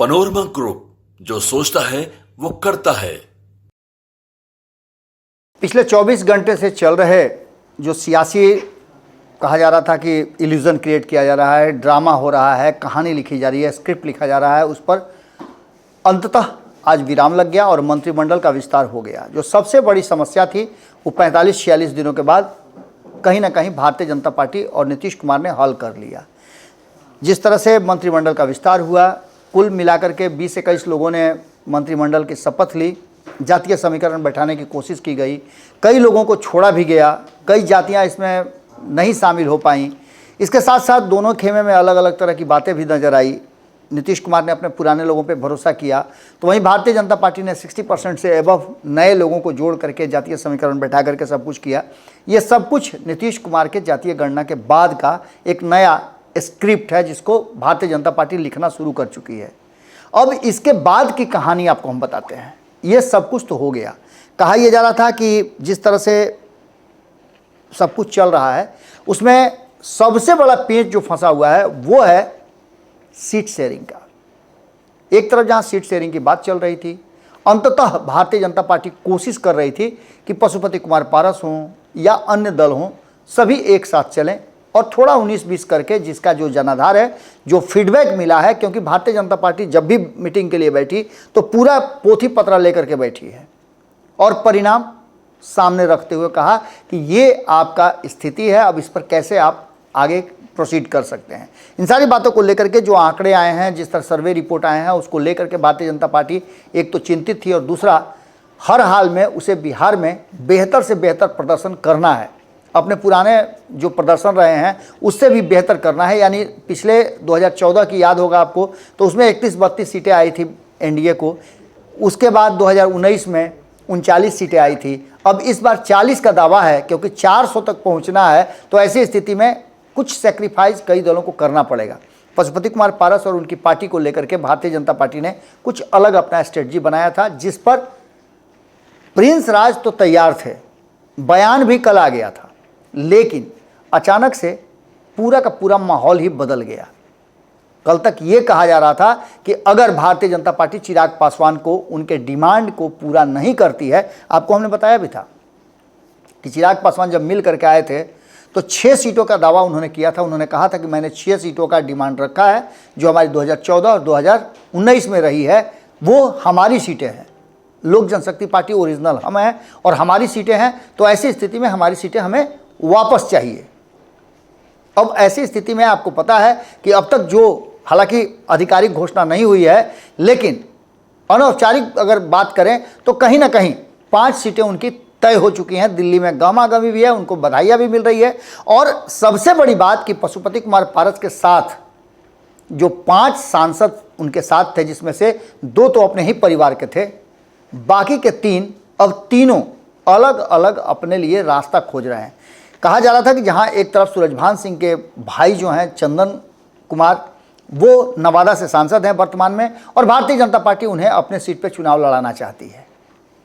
Panorama group, जो सोचता है वो करता है। पिछले 24 घंटे से चल रहे जो सियासी कहा जा रहा था कि इल्यूजन क्रिएट किया जा रहा है, ड्रामा हो रहा है, कहानी लिखी जा रही है, स्क्रिप्ट लिखा जा रहा है, उस पर अंततः आज विराम लग गया और मंत्रिमंडल का विस्तार हो गया। जो सबसे बड़ी समस्या थी वो 45-46 दिनों के बाद कहीं ना कहीं भारतीय जनता पार्टी और नीतीश कुमार ने हल कर लिया। जिस तरह से मंत्रिमंडल का विस्तार हुआ, कुल मिलाकर के 20-21 लोगों ने मंत्रिमंडल की शपथ ली, जातीय समीकरण बैठाने की कोशिश की गई, कई लोगों को छोड़ा भी गया, कई जातियां इसमें नहीं शामिल हो पाईं। इसके साथ साथ दोनों खेमे में अलग अलग तरह की बातें भी नजर आई। नीतीश कुमार ने अपने पुराने लोगों पे भरोसा किया, तो वहीं भारतीय जनता पार्टी ने 60% से एबव नए लोगों को जोड़ करके जातीय समीकरण बैठा करके सब कुछ किया। ये सब कुछ नीतीश कुमार के जातीय गणना के बाद का एक नया स्क्रिप्ट है जिसको भारतीय जनता पार्टी लिखना शुरू कर चुकी है। अब इसके बाद की कहानी आपको हम बताते हैं। ये सब कुछ तो हो गया, कहा यह जा रहा था कि जिस तरह से सब कुछ चल रहा है उसमें सबसे बड़ा पेंच जो फंसा हुआ है वो है सीट शेयरिंग का। एक तरफ जहां सीट शेयरिंग की बात चल रही थी, अंततः भारतीय जनता पार्टी कोशिश कर रही थी कि पशुपति कुमार पारस हों या अन्य दल हों, सभी एक साथ चलें और थोड़ा 19-20 करके जिसका जो जनाधार है, जो फीडबैक मिला है, क्योंकि भारतीय जनता पार्टी जब भी मीटिंग के लिए बैठी तो पूरा पोथी पत्रा लेकर के बैठी है और परिणाम सामने रखते हुए कहा कि ये आपका स्थिति है, अब इस पर कैसे आप आगे प्रोसीड कर सकते हैं। इन सारी बातों को लेकर के जो आंकड़े आए हैं, जिस तरह सर्वे रिपोर्ट आए हैं, उसको लेकर के भारतीय जनता पार्टी एक तो चिंतित थी और दूसरा हर हाल में उसे बिहार में बेहतर से बेहतर प्रदर्शन करना है। अपने पुराने जो प्रदर्शन रहे हैं उससे भी बेहतर करना है। यानी पिछले 2014 की याद होगा आपको, तो उसमें 31-32 सीटें आई थी एनडीए को। उसके बाद 2019 में 39 सीटें आई थी। अब इस बार 40 का दावा है, क्योंकि 400 तक पहुंचना है, तो ऐसी स्थिति में कुछ सेक्रीफाइस कई दलों को करना पड़ेगा। पशुपति कुमार पारस और उनकी पार्टी को लेकर के भारतीय जनता पार्टी ने कुछ अलग अपना स्ट्रेटजी बनाया था, जिस पर प्रिंस राज तो तैयार थे, बयान भी कल आ गया था, लेकिन अचानक से पूरा का पूरा माहौल ही बदल गया। कल तक ये कहा जा रहा था कि अगर भारतीय जनता पार्टी चिराग पासवान को उनके डिमांड को पूरा नहीं करती है, आपको हमने बताया भी था कि चिराग पासवान जब मिल करके आए थे तो 6 सीटों का दावा उन्होंने किया था। उन्होंने कहा था कि मैंने 6 सीटों का डिमांड रखा है, जो हमारी 2014 और 2019 में रही है, वो हमारी सीटें हैं। लोक जनशक्ति पार्टी ओरिजिनल हम हैं और हमारी सीटें हैं, तो ऐसी स्थिति में हमारी सीटें हमें वापस चाहिए। अब ऐसी स्थिति में आपको पता है कि अब तक जो, हालांकि आधिकारिक घोषणा नहीं हुई है, लेकिन अनौपचारिक अगर बात करें तो कहीं ना कहीं 5 सीटें उनकी तय हो चुकी हैं। दिल्ली में गहमा-गहमी भी है, उनको बधाइयाँ भी मिल रही है। और सबसे बड़ी बात कि पशुपति कुमार पारस के साथ जो 5 सांसद उनके साथ थे, जिसमें से 2 तो अपने ही परिवार के थे, बाकी के 3 अब तीनों अलग अलग अपने लिए रास्ता खोज रहे हैं। कहा जा रहा था कि जहां एक तरफ सूरजभान सिंह के भाई जो हैं चंदन कुमार, वो नवादा से सांसद हैं वर्तमान में, और भारतीय जनता पार्टी उन्हें अपने सीट पर चुनाव लड़ाना चाहती है।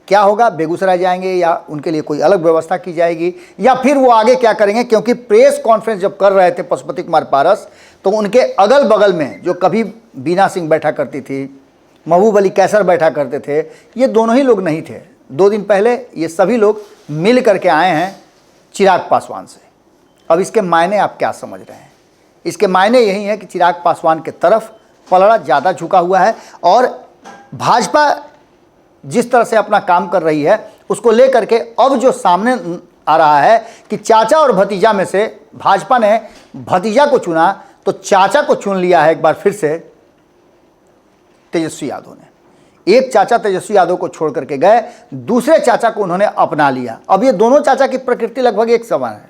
क्या होगा, बेगूसराय जाएंगे या उनके लिए कोई अलग व्यवस्था की जाएगी, या फिर वो आगे क्या करेंगे? क्योंकि प्रेस कॉन्फ्रेंस जब कर रहे थे पशुपति कुमार पारस, तो उनके अगल बगल में जो कभी बीना सिंह बैठा करती थी, महबूब अली कैसर बैठा करते थे, ये दोनों ही लोग नहीं थे। 2 दिन पहले ये सभी लोग मिल करके आए हैं चिराग पासवान से। अब इसके मायने आप क्या समझ रहे हैं? इसके मायने यही है कि चिराग पासवान के तरफ पलड़ा ज़्यादा झुका हुआ है और भाजपा जिस तरह से अपना काम कर रही है उसको लेकर के अब जो सामने आ रहा है कि चाचा और भतीजा में से भाजपा ने भतीजा को चुना तो चाचा को चुन लिया है एक बार फिर से तेजस्वी यादव ने। एक चाचा तेजस्वी यादव को छोड़ करके गए, दूसरे चाचा को उन्होंने अपना लिया। अब ये दोनों चाचा की प्रकृति लगभग एक समान है।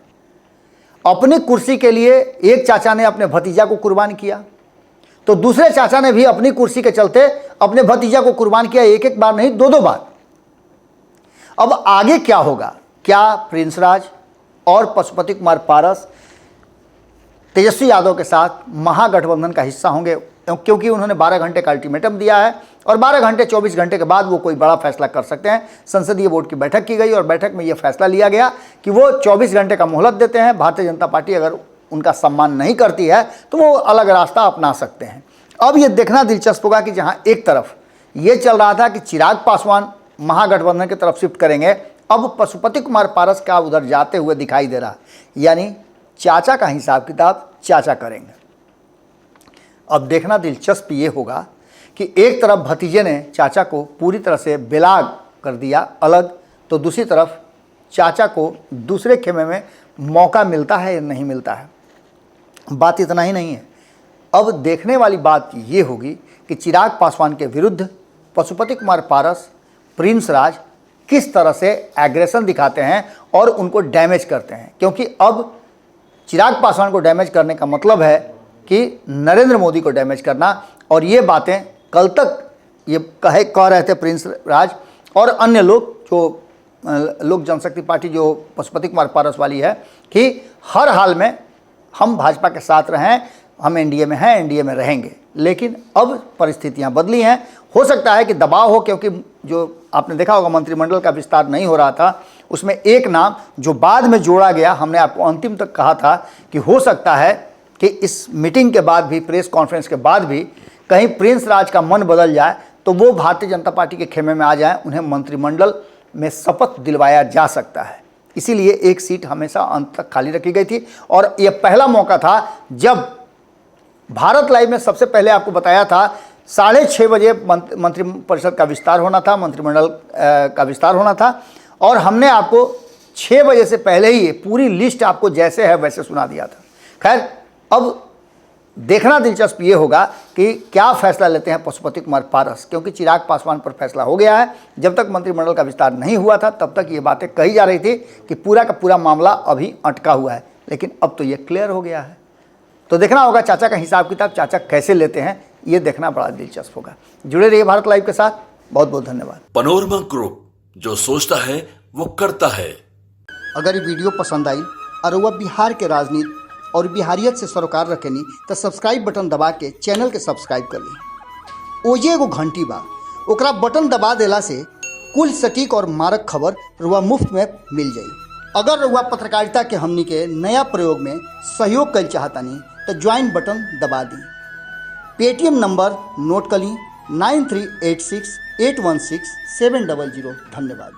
अपनी कुर्सी के लिए एक चाचा ने अपने भतीजा को कुर्बान किया, तो दूसरे चाचा ने भी अपनी कुर्सी के चलते अपने भतीजा को कुर्बान किया, एक बार नहीं 2 बार। अब आगे क्या होगा? क्या प्रिंस राज और पशुपति कुमार पारस तेजस्वी यादव के साथ महागठबंधन का हिस्सा होंगे? क्योंकि उन्होंने 12 घंटे का अल्टीमेटम दिया है और 12 घंटे 24 घंटे के बाद वो कोई बड़ा फैसला कर सकते हैं। संसदीय बोर्ड की बैठक की गई और बैठक में ये फैसला लिया गया कि वो 24 घंटे का मोहलत देते हैं। भारतीय जनता पार्टी अगर उनका सम्मान नहीं करती है तो वो अलग रास्ता अपना सकते हैं। अब ये देखना दिलचस्प होगा कि जहां एक तरफ ये चल रहा था कि चिराग पासवान महागठबंधन की तरफ शिफ्ट करेंगे, अब पशुपति कुमार पारस का उधर जाते हुए दिखाई दे रहा है, यानी चाचा का हिसाब किताब चाचा करेंगे। अब देखना दिलचस्प ये होगा कि एक तरफ भतीजे ने चाचा को पूरी तरह से बेलाग कर दिया अलग, तो दूसरी तरफ चाचा को दूसरे खेमे में मौका मिलता है या नहीं मिलता है। बात इतना ही नहीं है, अब देखने वाली बात ये होगी कि चिराग पासवान के विरुद्ध पशुपति कुमार पारस, प्रिंस राज किस तरह से एग्रेशन दिखाते हैं और उनको डैमेज करते हैं, क्योंकि अब चिराग पासवान को डैमेज करने का मतलब है कि नरेंद्र मोदी को डैमेज करना। और ये बातें कल तक ये कह रहे थे प्रिंस राज और अन्य लोग, जो लोक जनशक्ति पार्टी जो पशुपति कुमार पारस वाली है, कि हर हाल में हम भाजपा के साथ रहें, हम एनडीए में हैं, एनडीए में रहेंगे। लेकिन अब परिस्थितियां बदली हैं, हो सकता है कि दबाव हो, क्योंकि जो आपने देखा होगा मंत्रिमंडल का विस्तार नहीं हो रहा था, उसमें एक नाम जो बाद में जोड़ा गया, हमने आपको अंतिम तक कहा था कि हो सकता है कि इस मीटिंग के बाद भी, प्रेस कॉन्फ्रेंस के बाद भी कहीं प्रिंस राज का मन बदल जाए तो वो भारतीय जनता पार्टी के खेमे में आ जाए, उन्हें मंत्रिमंडल में शपथ दिलवाया जा सकता है। इसीलिए एक सीट हमेशा अंत तक खाली रखी गई थी और यह पहला मौका था जब भारत लाइव में सबसे पहले आपको बताया था 6:30 बजे मंत्रिपरिषद का विस्तार होना था, मंत्रिमंडल का विस्तार होना था, और हमने आपको 6 बजे से पहले ही पूरी लिस्ट आपको जैसे है वैसे सुना दिया था। खैर, अब देखना दिलचस्प ये होगा कि क्या फैसला लेते हैं पशुपति कुमार पारस, क्योंकि चिराग पासवान पर फैसला हो गया है। जब तक मंत्रिमंडल का विस्तार नहीं हुआ था तब तक ये बातें कही जा रही थी कि पूरा का पूरा मामला अभी अटका हुआ है, लेकिन अब तो ये क्लियर हो गया है। तो देखना होगा चाचा का हिसाब किताब चाचा कैसे लेते हैं, ये देखना बड़ा दिलचस्प होगा। जुड़े रहिए भारत लाइव के साथ, बहुत बहुत धन्यवाद। पनोरमा ग्रुप, जो सोचता है वो करता है। अगर ये वीडियो पसंद आई और वह बिहार के राजनीति और बिहारियत से सरोकार रखेनी तो सब्सक्राइब बटन दबा के चैनल के सब्सक्राइब कर ली। ओजे एगो घंटी बा, ओकरा बटन दबा देला से कुल सटीक और मारक खबर रुआ मुफ्त में मिल जाई। अगर रुआ पत्रकारिता के हमनी के नया प्रयोग में सहयोग कर चाहतानी तो ज्वाइन बटन दबा दी। पेटीएम नंबर नोट कर ली 9386816700। धन्यवाद।